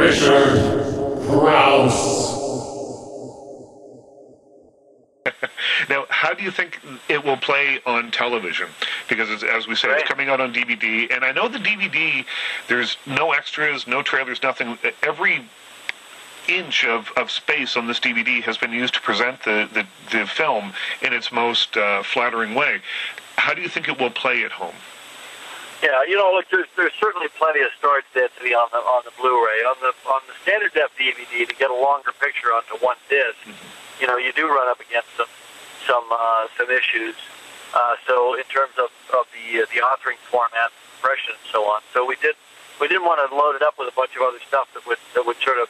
Richard Crouse. Now, how do you think it will play on television? Because, as we say, it's coming out on DVD, and I know the DVD, there's no extras, no trailers, nothing. Every inch of space on this DVD has been used to present the film in its most flattering way. How do you think it will play at home? Yeah, look, there's certainly plenty of storage density on the Blu-ray. On the standard def DVD, to get a longer picture onto one disc, you do run up against some issues. So in terms of the authoring format, compression, and so on. So we didn't want to load it up with a bunch of other stuff that would sort of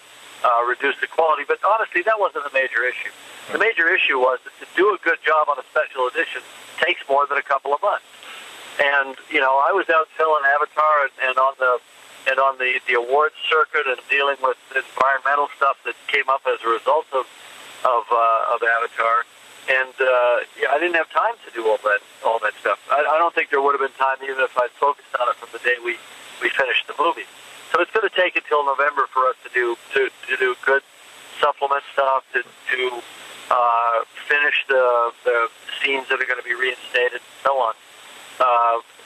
reduce the quality. But honestly, that wasn't the major issue. The major issue was that to do a good job on a special edition takes more than a couple of months. And I was out selling Avatar and on the awards circuit and dealing with environmental stuff that came up as a result of Avatar. And I didn't have time to do all that stuff. I don't think there would have been time even if I'd focused on it from the day we finished the movie. So it's going to take until November for us to do good supplement stuff, to finish the scenes that are going to be reinstated, and so on.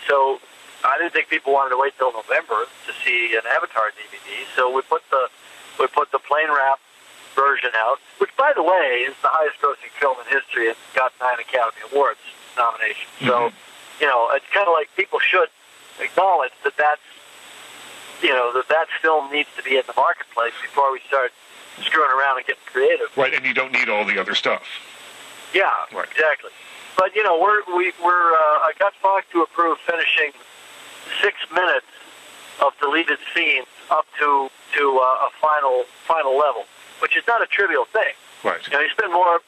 So I didn't think people wanted to wait till November to see an Avatar DVD. So we put the plain wrap version out, which, by the way, is the highest-grossing film in history and got 9 Academy Awards nominations. So, it's kind of like people should acknowledge that that film needs to be in the marketplace before we start screwing around and getting creative. Right, and you don't need all the other stuff. Yeah, right. Exactly. But I got Fox to approve finishing 6 minutes of deleted scenes up to a final level, which is not a trivial thing. Right. We spend more than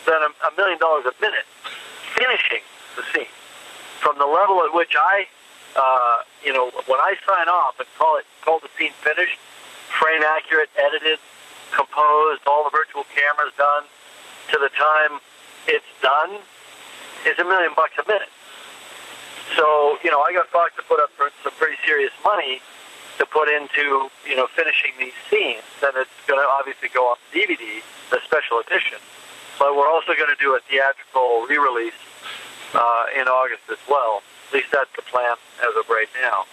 $1 million a minute finishing the scene from the level at which when I sign off and call the scene finished, frame accurate, edited, composed, all the virtual cameras done, to the time it's done, is $1 million a minute. So, I got Fox to put up for some pretty serious money to put into, finishing these scenes, and it's going to obviously go on DVD, the special edition. But we're also going to do a theatrical re-release in August as well. At least that's the plan as of right now.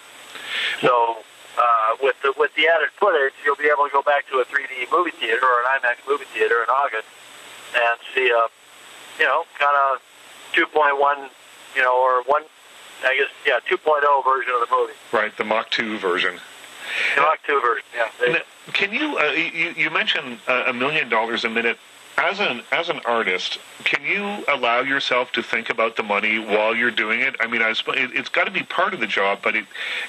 So, with the added footage, you'll be able to go back to a 3D movie theater or an IMAX movie theater in August and see a, kind of 2.1, or 2.0 version of the movie. Right, the Mach 2 version. The Mach 2 version, yeah. Now, can you mentioned $1 million a minute. As an artist, can you allow yourself to think about the money while you're doing it? I mean, it's got to be part of the job, but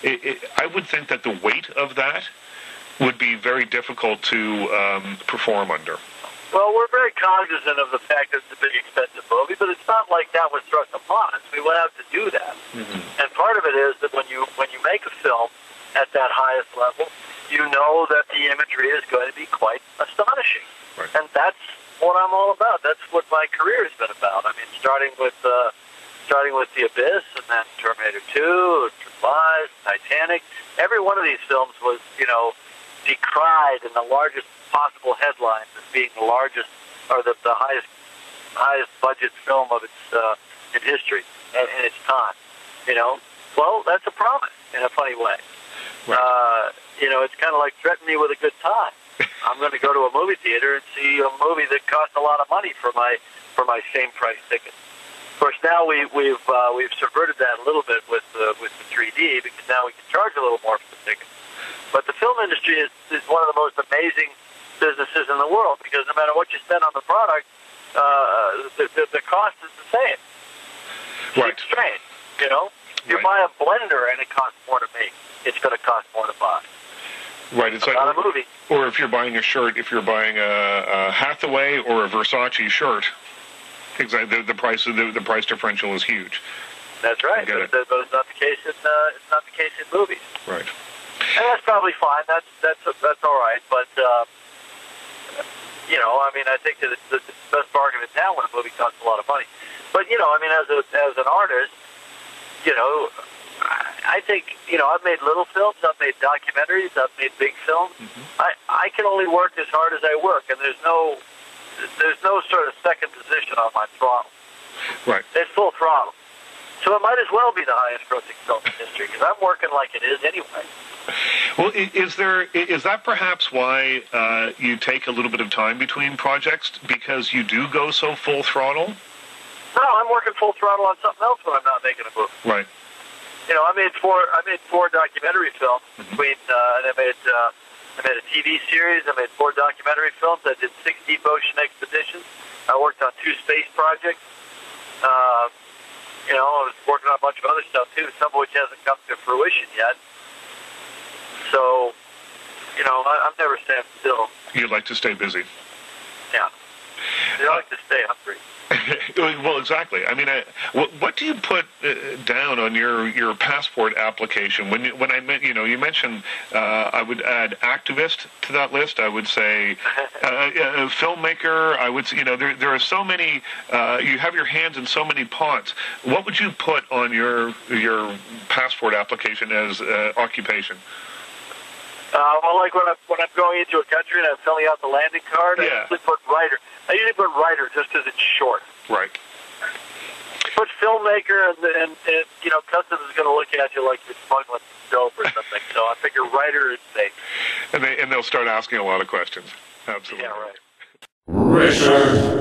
I would think that the weight of that would be very difficult to perform under. Well, we're very cognizant of the fact that it's a big, expensive movie, but it's not like that was thrust upon us. We went out to do that. Mm-hmm. And part of it is that when you make a film at that highest level, you know that the imagery is going to be quite astonishing. Right. And that's what I'm all about. That's what my career has been about. I mean, starting with The Abyss, and then Terminator 2, True Lies, Titanic. Every one of these films was, decried in the largest possible headlines as being the largest or the highest budget film of in history in its time. Well, that's a promise in a funny way. Right. It's kind of like threaten me with a good time. I'm going to go to a movie theater and see a movie that costs a lot of money for my same price ticket. Of course, now we've subverted that a little bit with the 3D, because now we can charge a little more for the ticket. But the film industry is one of the most amazing businesses in the world, because no matter what you spend on the product, the cost is the same. Right. It's strange, You buy a blender and it costs more to make. It's going to cost more to buy. Right, it's not a movie. Or if you're buying a shirt, if you're buying a Hathaway or a Versace shirt, exactly, the price differential is huge. That's right, but it's not the case in movies. Right. And that's probably fine. That's all right. But I think that it's the best bargain in town when a movie costs a lot of money. But as an artist, I think, I've made little films, I've made documentaries, I've made big films. I can only work as hard as I work, and there's no sort of second position on my throttle. Right. It's full throttle. So it might as well be the highest grossing film in history, because I'm working like it is anyway. Well, is that perhaps why you take a little bit of time between projects, because you do go so full throttle? No, I'm working full throttle on something else when I'm not making a movie. Right. I made four documentary films between, and I made a TV series. I made 4 documentary films. I did 6 deep ocean expeditions. I worked on 2 space projects. I was working on a bunch of other stuff too, some of which hasn't come to fruition yet. So, I'm never standing still. You like to stay busy. Yeah. I like to stay hungry. Well, exactly. I mean, what do you put down on your passport application? When I meant, you mentioned I would add activist to that list. I would say filmmaker. I would, there are so many. You have your hands in so many pots. What would you put on your passport application as occupation? Well, like when I'm going into a country and I'm filling out the landing card, I usually put writer. I usually put writer just because it's short. Right. Put filmmaker, and customs is going to look at you like you're smuggling dope or something. So I figure writer is safe. And they'll start asking a lot of questions. Absolutely. Yeah, right. Richard